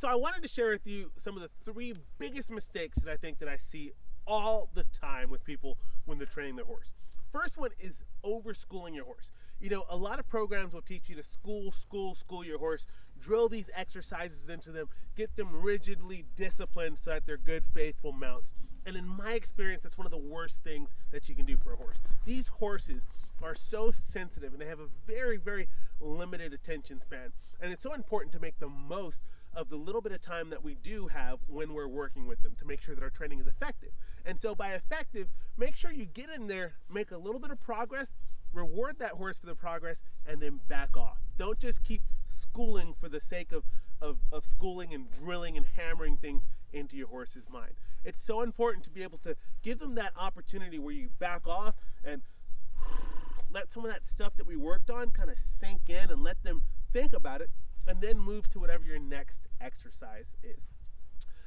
So I wanted to share with you some of the 3 biggest mistakes that I think that I see all the time with people when they're training their horse. First one is over-schooling your horse. You know, a lot of programs will teach you to school your horse, drill these exercises into them, get them rigidly disciplined so that they're good, faithful mounts. And in my experience, that's one of the worst things that you can do for a horse. These horses are so sensitive and they have a very, very limited attention span. And it's so important to make the most of the little bit of time that we do have when we're working with them to make sure that our training is effective. And so by effective, make sure you get in there, make a little bit of progress, reward that horse for the progress, and then back off. Don't just keep schooling for the sake of schooling and drilling and hammering things into your horse's mind. It's so important to be able to give them that opportunity where you back off and let some of that stuff that we worked on kind of sink in and let them think about it, and then move to whatever your next exercise is.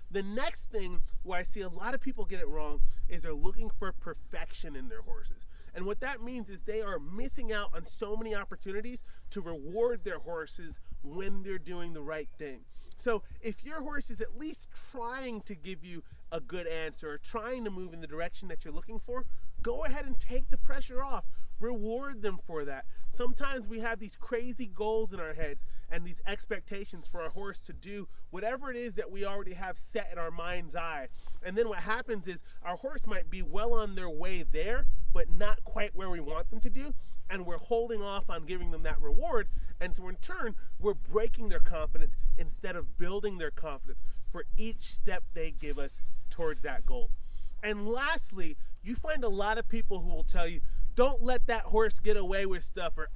The next thing where I see a lot of people get it wrong is they're looking for perfection in their horses. And what that means is they are missing out on so many opportunities to reward their horses when they're doing the right thing. So if your horse is at least trying to give you a good answer or trying to move in the direction that you're looking for, go ahead and take the pressure off. Reward them for that. Sometimes we have these crazy goals in our heads and these expectations for our horse to do whatever it is that we already have set in our mind's eye. And then what happens is our horse might be well on their way there, but not quite where we want them to do. And we're holding off on giving them that reward. And so in turn, we're breaking their confidence instead of building their confidence for each step they give us towards that goal. And lastly, you find a lot of people who will tell you, don't let that horse get away with stuff, or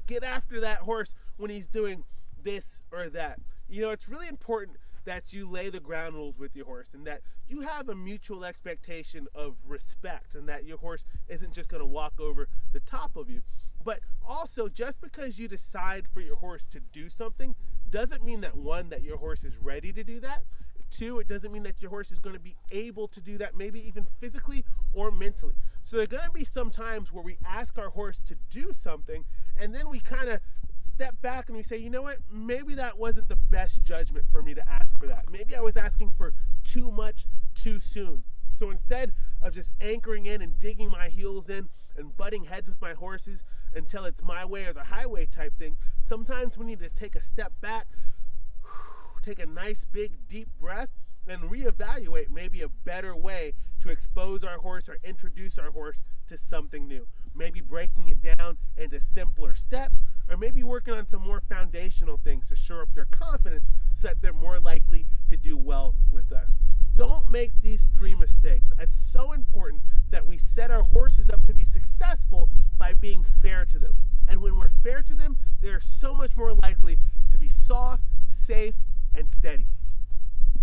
get after that horse when he's doing this or that. You know, it's really important that you lay the ground rules with your horse and that you have a mutual expectation of respect and that your horse isn't just going to walk over the top of you. But also, just because you decide for your horse to do something doesn't mean that, 1, that your horse is ready to do that. 2, it doesn't mean that your horse is going to be able to do that, maybe even physically or mentally. So there are going to be some times where we ask our horse to do something and then we kind of step back and we say, you know what, maybe that wasn't the best judgment for me to ask for that. Maybe I was asking for too much too soon. So instead of just anchoring in and digging my heels in and butting heads with my horses until it's my way or the highway type thing, sometimes we need to take a step back, take a nice big deep breath, and reevaluate maybe a better way to expose our horse or introduce our horse to something new. Maybe breaking it down into simpler steps, or maybe working on some more foundational things to shore up their confidence so that they're more likely to do well with us. Don't make these 3 mistakes. It's so important that we set our horses up to be successful by being fair to them. And when we're fair to them, they are so much more likely to be soft, safe, and steady.